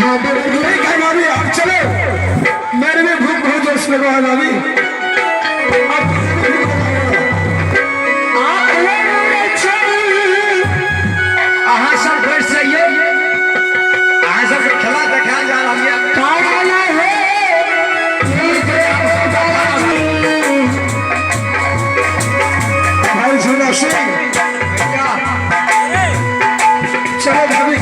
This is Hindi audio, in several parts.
हाँ ठीक है भाभी, अब चलो, मेरे में भूख बहुत जोश लगा है भाभी। सब घर से ये सब खेला देखा जा रहा है भाई सुनो सिंह, चलो भाभी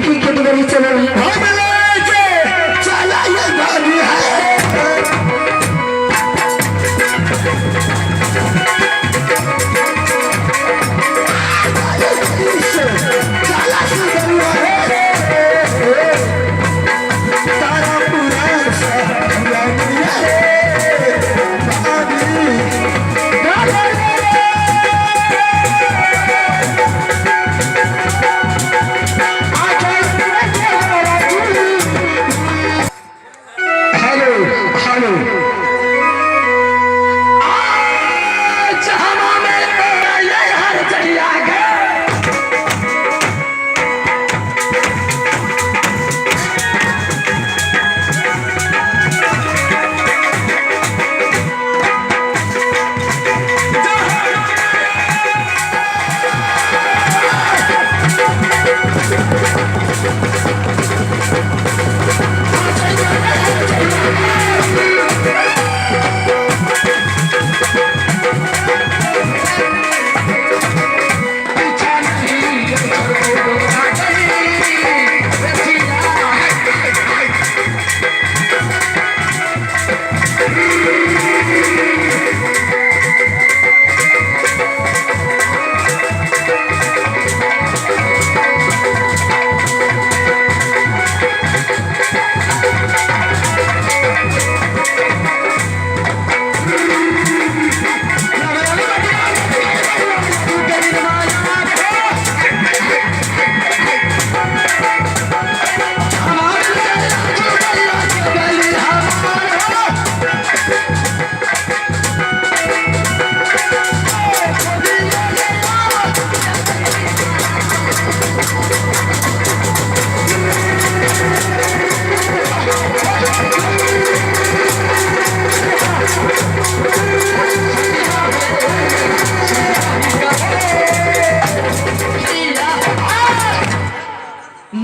ठीक है तो चलो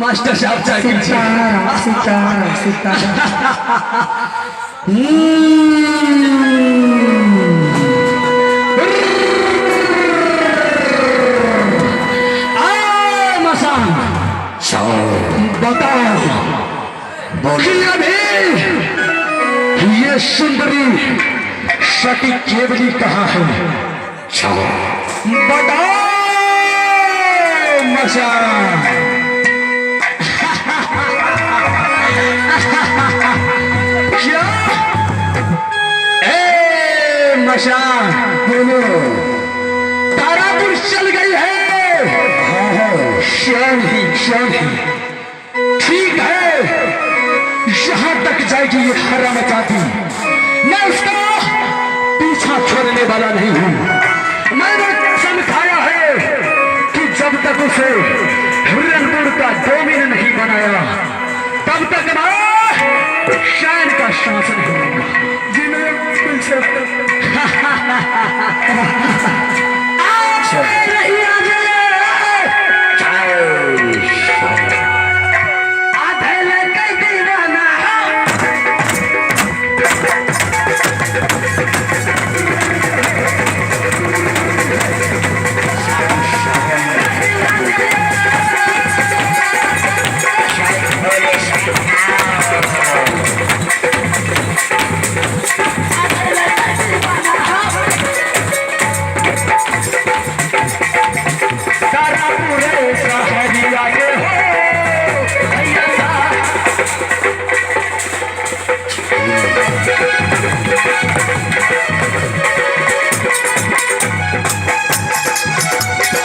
मास्टर साहब चाहिए ये सुंदरी सती केवली कहाँ है? बताओ मसान। क्या? मसान बोलो, तारापुर चल गई है। श्याम ही ठीक है, जहां तक जाएगी ये हराम जाती, मैं उसका पीछा छोड़ने वाला नहीं हूं। मैंने कसम खाया है कि जब तक उसे हिरणपुर का डोमिन नहीं बनाया तब तक मैं चैन का सांस नहीं लूंगा। जी मेरे बिल्कुल से नहीं आजे आधे लेके दीवाना सारा पूरे शहरिया के हो भैया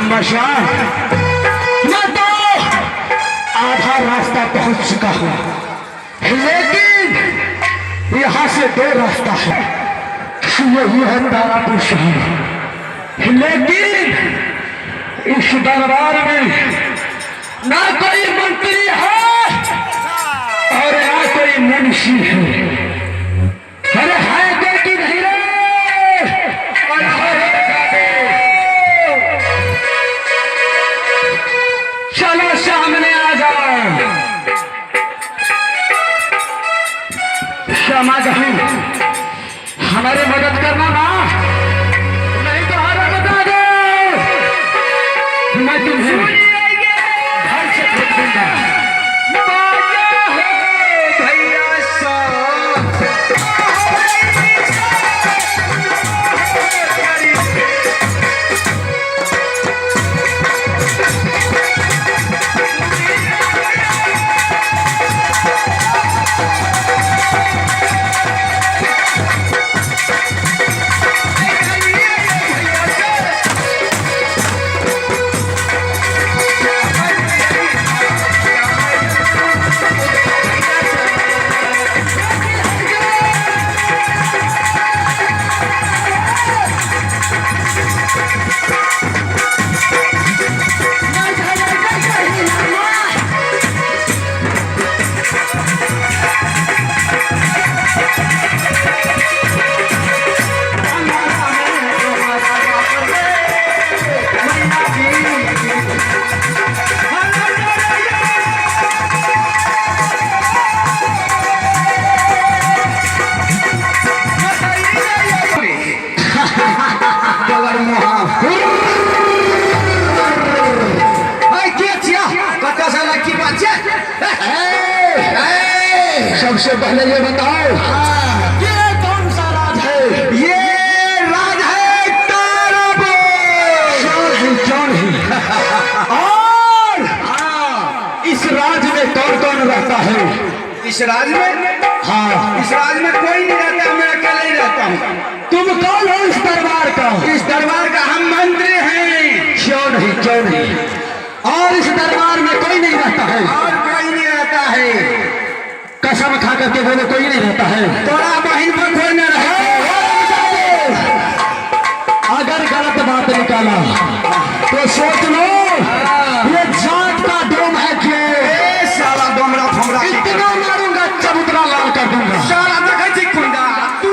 मशाल मैं तो आधा रास्ता पहुंच चुका हूं, लेकिन यहां से दो रास्ता है। यही है तारापुर शहर, लेकिन इस दरबार में ना कोई मंत्री है और ना कोई मुंशी है। अरे है बेटी नहीं रे चलो सामने आ जाओ। क्षमा कहीं हमारी मदद करना ना, नहीं तो हमें बता दो मैं तुम्हें घर से फेंक दूंगा। भैया साहब सबसे पहले ये बताओ ये कौन सा राज है? ये राज है तारापुर। क्यों नहीं और इस राज में कौन कौन रहता है? इस राज में हाँ, इस राज में कोई नहीं रहता, मैं अकेले ही रहता हूँ। तुम कौन हो इस दरबार का? इस दरबार का हम मंत्री हैं। क्यों नहीं, क्यों नहीं? और इस दरबार में कोई नहीं रहता है? और कोई नहीं रहता है। कसम खा करके बोलो कोई नहीं रहता है? तोरा बहन पर कोई न रहे। अगर गलत बात निकाला तो सोच लो ये जात का डोम है क्यों? साला डोमरा फमरा इतना मारूंगा चबूतरा लाल कर दूंगा। साला देखा छी कुंडा तू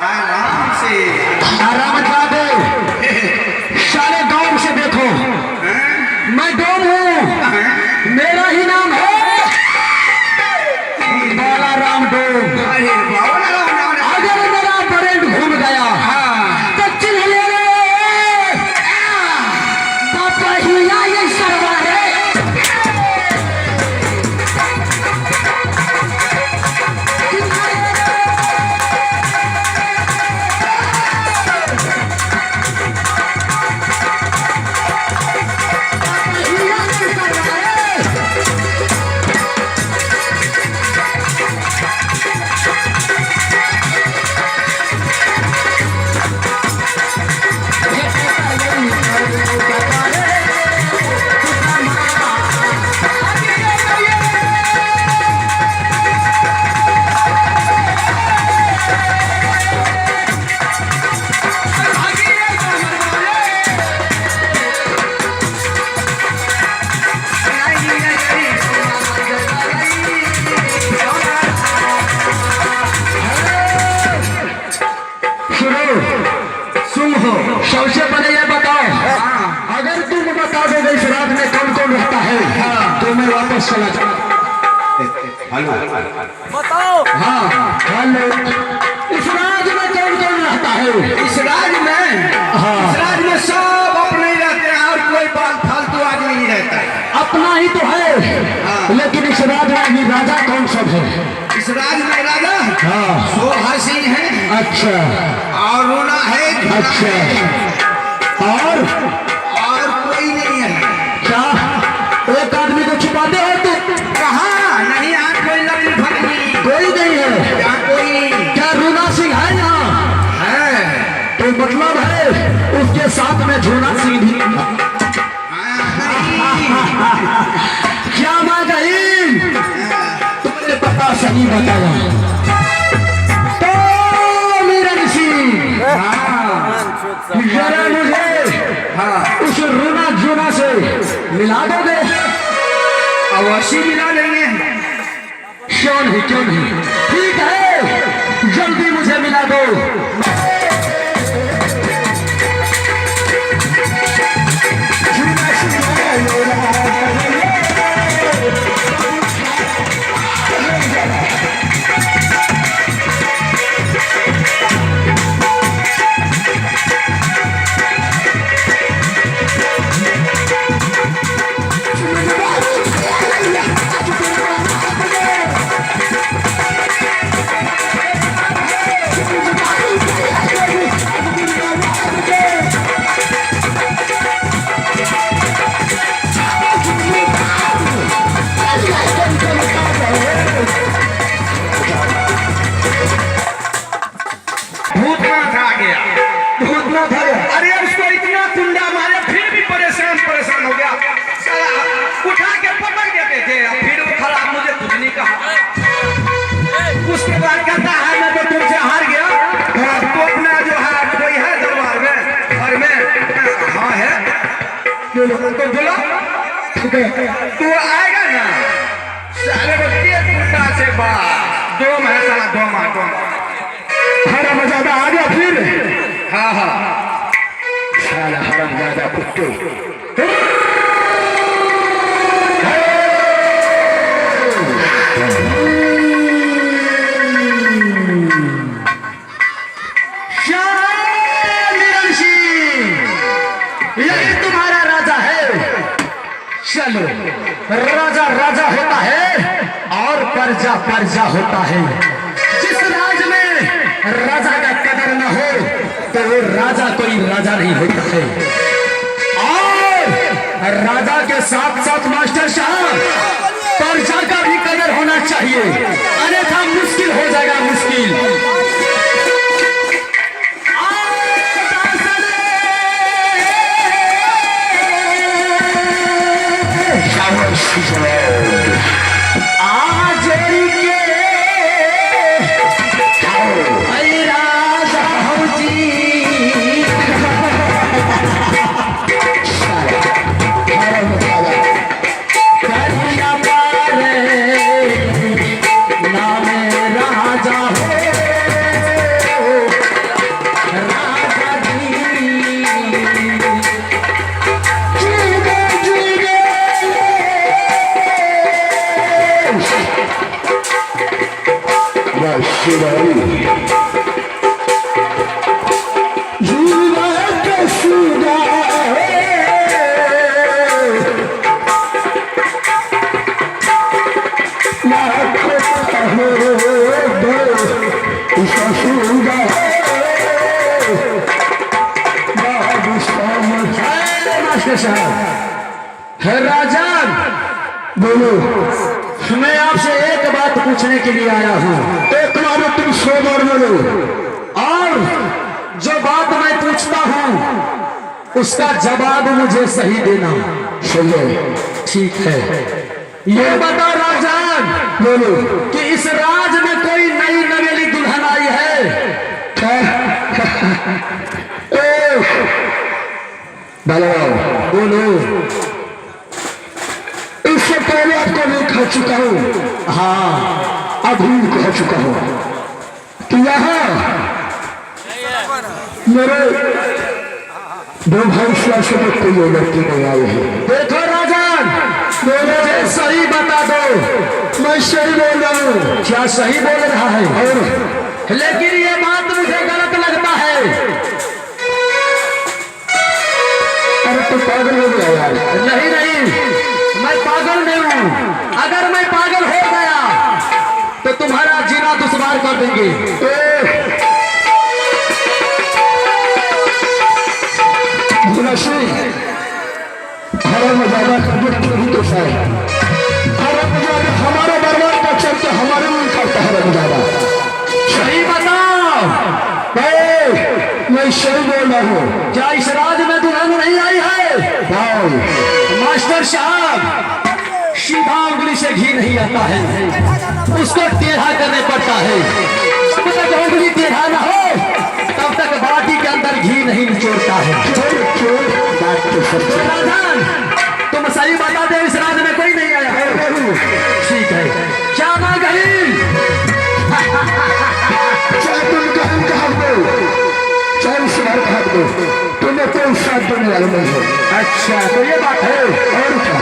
आराम से आराम कर दे। सारे गांव से देखो मैं मैं डोम हूँ, मेरा ही नाम है बालाराम डोम। अरे बाबा अगर मेरा ब्रेंड घूम गया तो चिन्ह ले रे, बापा ही ये सरवा है। सबसे पहले ये बताओ, अगर तुम बता दोगे इस रात में कौन कौन रहता है तो मैं वापस चला जाऊँ। बताओ। हाँ हेलो, इस राज में कौन कौन रहता है? इस राज में, हाँ। इस राज में सब अपने ही रहते हैं और कोई फालतू आदमी नहीं रहता है। अपना ही तो है, लेकिन इस राज में भी राजा कौन सब है? इस राज में राजा हाँ। सोहा सिंह है, अच्छा और रोना है, झूला अच्छा, है, और कोई नहीं है। क्या एक आदमी को छुपाते हो तुम? कहाँ नहीं, यहाँ कोई लकड़ी फकड़ी कोई नहीं है। यहाँ कोई नहीं क्या रूना सिंह है यहाँ? है। तो मतलब है उसके साथ में झूना सिंह भी। क्या मैं कही? तुमने पता सही बताया। तो मीरन सिंह, जरा मुझे उस रूना जूना से मिला दोगे? अवश्य मिला लेंगे। क्यों नहीं, क्यों नहीं, ठीक है, जल्दी मुझे मिला दो। भूतनाथ आ गया। भूतनाथ है। अरे उसको इतना कुंडा मारे फिर भी परेशान हो गया। साला उठा के पटक देते थे, फिर वो खड़ा, मुझे कुछ नहीं कहा। उसके बाद कहता है मैं तो तुमसे हार गया, तो अपना जो है कोई है दरबार में, और मैं हाँ है तो बोला तू आएगा ना, साले को तेज कुंडा से बात दोम है, साला दोम हरामजादा आ गया फिर। हाँ हाँ साला हरामजादा कुत्ते। मीरन सिंह, यही तुम्हारा राजा है। चलो, राजा राजा होता है और प्रजा प्रजा होता है। जिस राज में राजा का कदर न हो तो वो राजा कोई राजा नहीं होता है। और राजा के साथ साथ मास्टर साहब, प्रजा का भी कदर होना चाहिए, अन्यथा मुश्किल हो जाएगा, मुश्किल। आज है राजन, बोलो। मैं आपसे एक बात पूछने के लिए आया हूँ। एक बार तुम 100 बार बोलो। और जो बात मैं पूछता हूँ उसका जवाब मुझे सही देना। सुनो। ठीक है। ये बता राजन, बोलो। कि इस राज में कोई नई नवेली दुल्हन आई है? बोलो। इससे पहले आपको मैं कह चुका हूँ। हाँ, अभी कह चुका हूँ कि यहाँ मेरे दो भाई से कोई लड़की नहीं आई है। देखो राजन, मुझे सही बता दो। मैं सही बोल रहा हूँ। क्या सही बोल रहा है? और लेकिन ये बात मुझे गलत लगता है। अरे तो पागल हो गया यार। नहीं नहीं, मैं पागल नहीं हूँ। अगर मैं पागल हो गया तो तुम्हारा जीना दुश्वार कर देंगे। हमारा दरबार का चलते हमारे में करता है रमजादा। सही बताओ। मैं सही बोल रहा हूँ। क्या इस राज में दुल्हन नहीं आई है? मास्टर साहब, सीधा उंगली से घी नहीं आता है, उसको टेढ़ा करने पड़ता है। जब तक उंगली टेढ़ा ना हो तब तक बाटी के अंदर घी नहीं निचोड़ता है। राजन, तुम सही बता दो, इस राज में कोई नहीं आया है? ठीक है। क्या मां गई? चाहे तुम कहन कहा दो, चाहे इस बार कहा दो, तुम्हें कोई साथ देने वाला नहीं है। अच्छा, तो ये बात है। और क्या?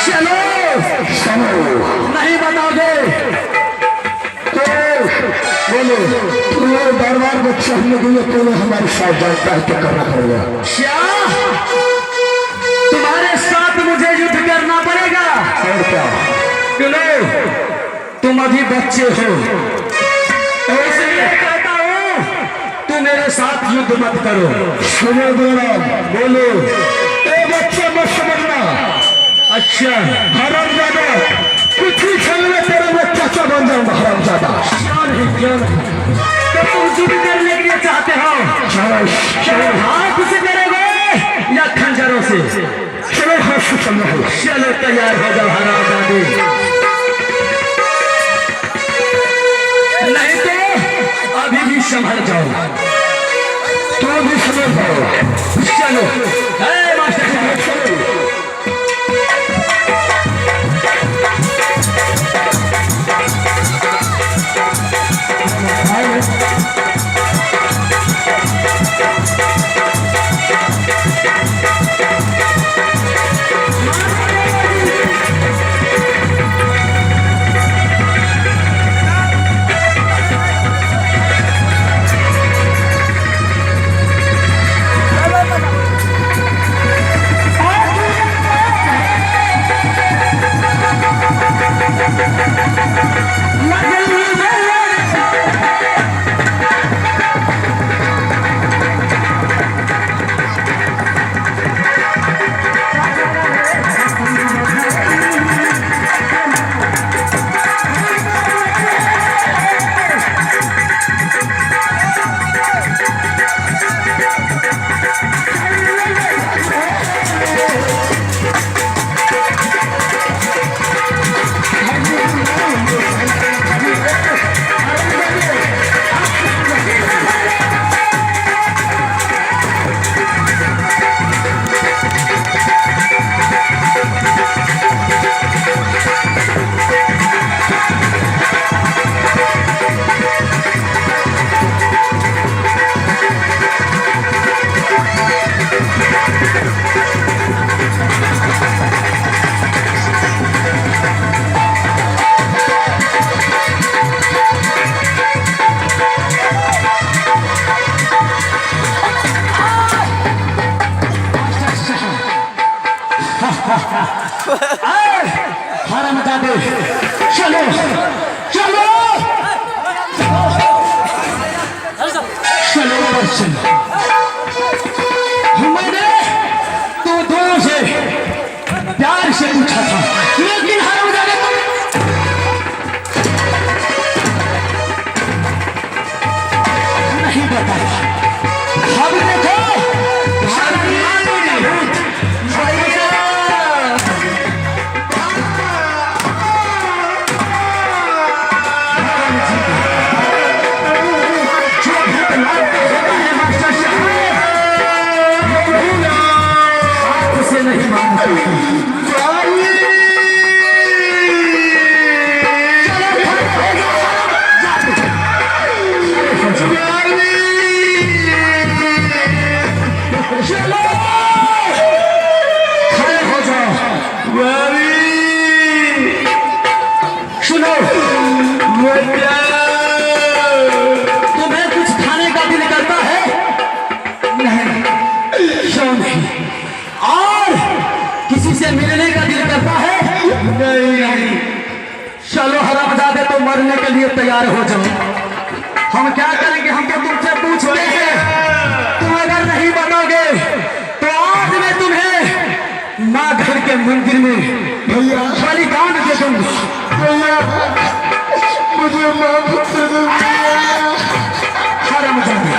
चलो, नहीं बताओगे तो बोलो। तुम्हारे दरबार में चढ़ने के लिए तुम्हें हमारे साथ जाता है तो करना पड़ेगा। क्या तुम्हारे साथ मुझे युद्ध करना पड़ेगा? और क्या? क्यों? तुम अभी बच्चे हो, इसलिए कहता हूँ तुम मेरे साथ युद्ध मत करो। सुनो दोनों, बोलो। बच्चे मत समझना। अच्छा हरामजादा कुछ ही क्षण में तेरा मैं चाचा बन जाऊंगा हरामजादा। क्यों नहीं तो तुम जो भी करने के लिए चाहते हो चलो हाथ से करोगे या खंजरों से? चलो हाथ से चलना है। चलो तैयार हो जाओ हरामजादे, नहीं तो अभी भी संभल जाओ। तो भी समझ जाओ। चलो मास्टर साहब चलो हरामजादे चलो चलो चलो मैंने तो दोनों से प्यार से पूछा था, लेकिन हरामजादे नहीं बताया। अब देखो नहीं मानते। सुनो तुम्हें कुछ खाने का दिल करता है? नहीं क्यों नहीं? और किसी से मिलने का दिल करता है? नहीं। चलो हरामजादे तो मरने के लिए तैयार हो जाओ। हम क्या करेंगे, हम तो तुमसे पूछ लेंगे। तुम अगर नहीं बनोगे तो आज मैं तुम्हें माँ घर के मंदिर में भैया बलिदान दे दूंगा। भैया मुझे माफ कर दो। हरामजादे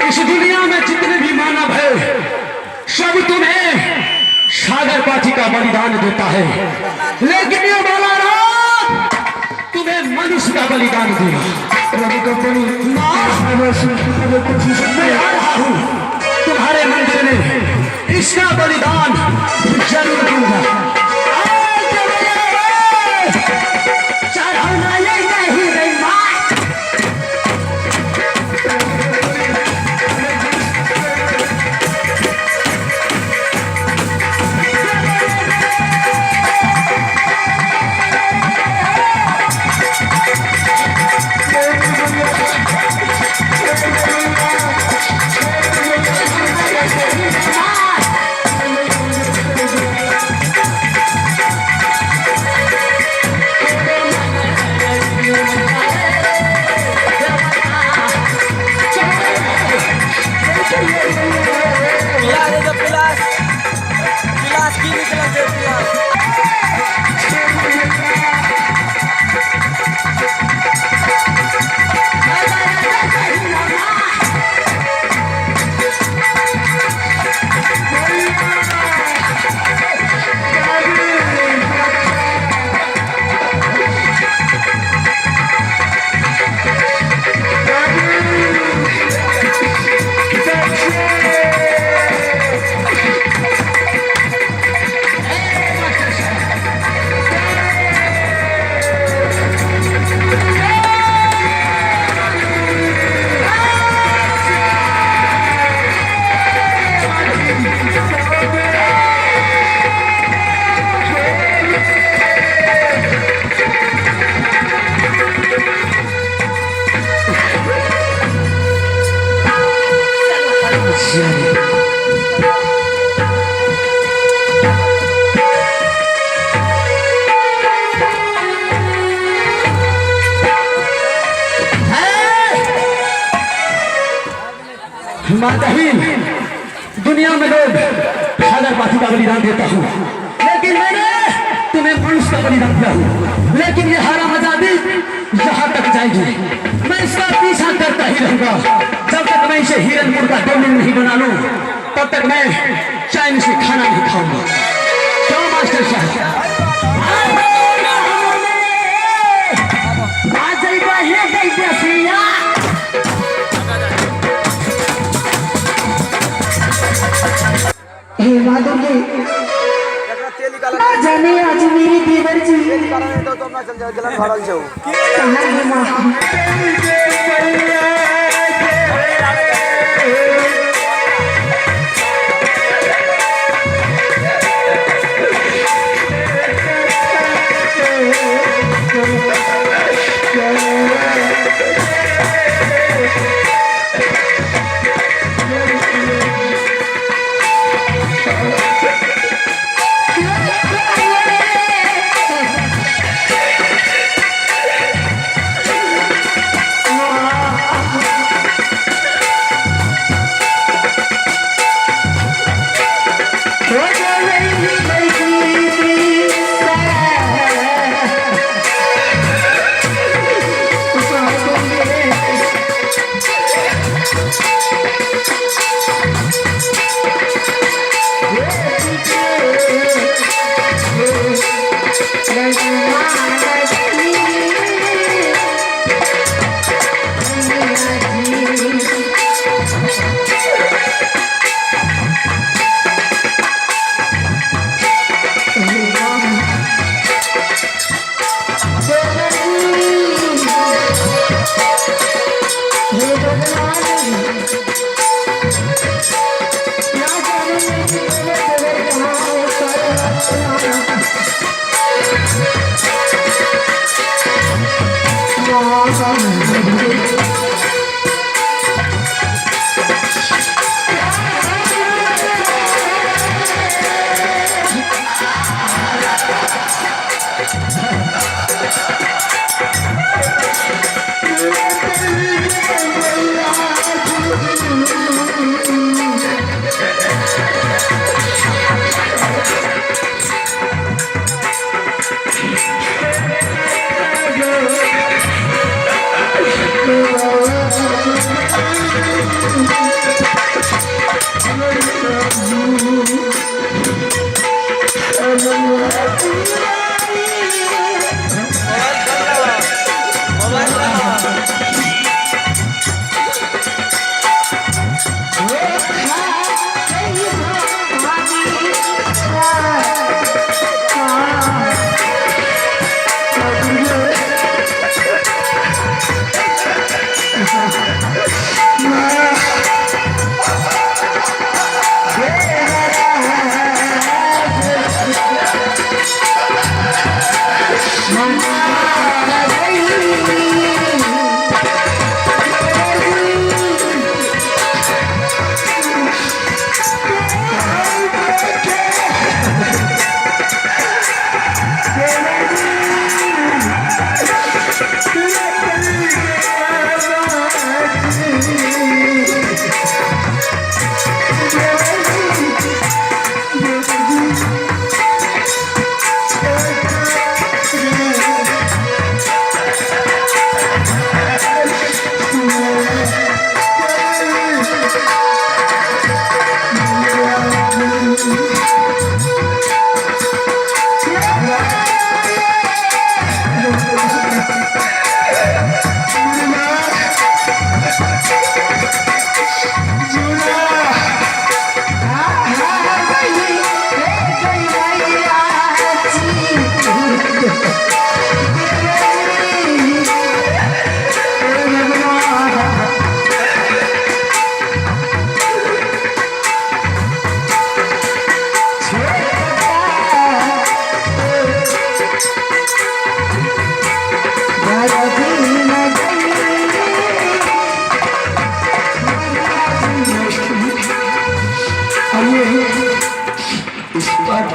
इस दुनिया में जितने भी मानव है सब तुम्हें सागर पाठी का बलिदान देता है, लेकिन ये बालाराम तुम्हें मनुष्य का बलिदान देगा। मैं आ रहा हूँ तुम्हारे मंदिर में, इसका बलिदान जरूर दूंगा। माताहीन दुनिया में लोग हैदर पाथी का बलिदान देता हूँ, लेकिन मैंने तुम्हें मनुष्य का बलिदान दिया हूँ। लेकिन ये हराम आजादी जहाँ तक जाएगी मैं इसका पीछा करता ही रहूंगा। जब तक मैं इसे हिरनपुर का डोमिन नहीं बना लूं तब तक मैं चैन से खाना नहीं खाऊंगा। क्यों मास्टर साहब? हे माधव जी, ना जाने आज मेरी देवर जी कहाँ है माँ?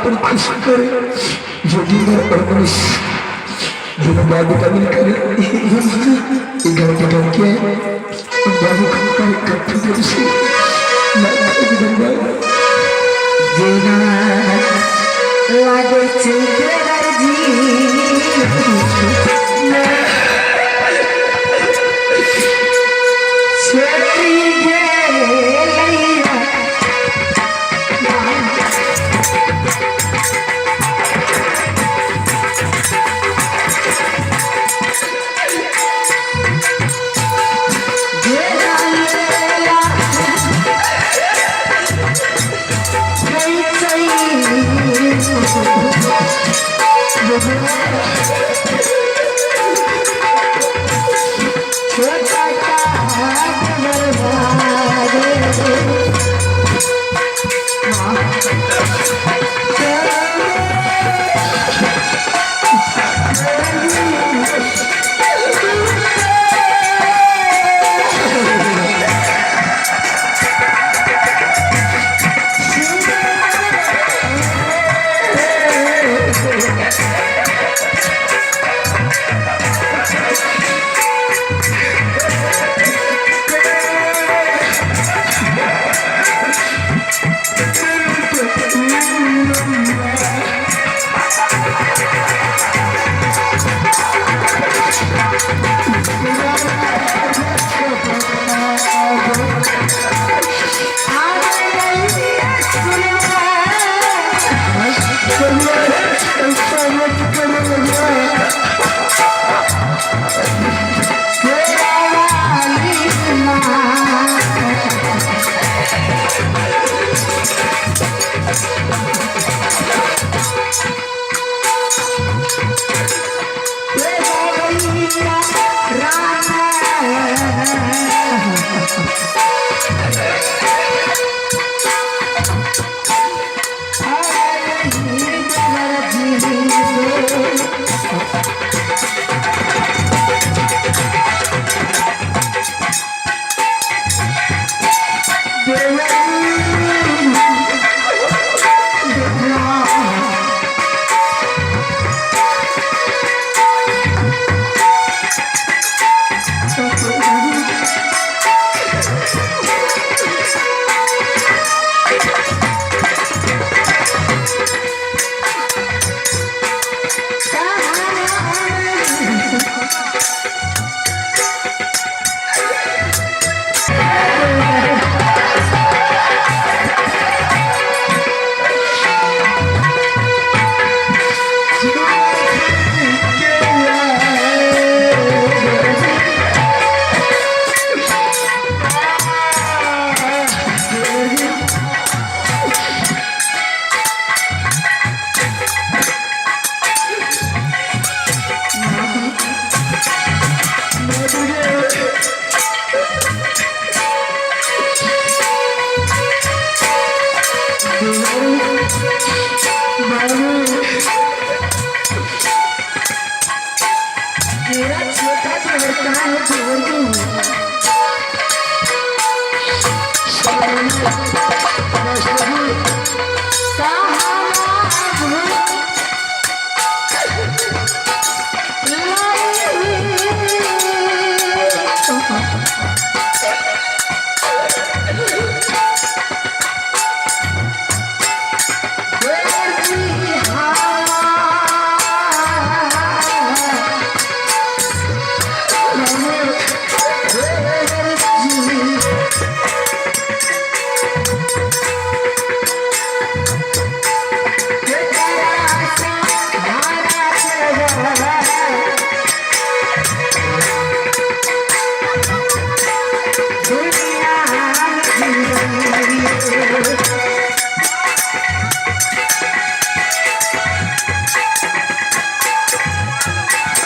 पर खुश करे जो दीगर और मनुष्य जो बाबू का मिल करे घर के घर के बाबू का इकट्ठे से जीना लागे छे देवर जी छोटी गेलैया छोटा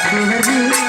देवर जी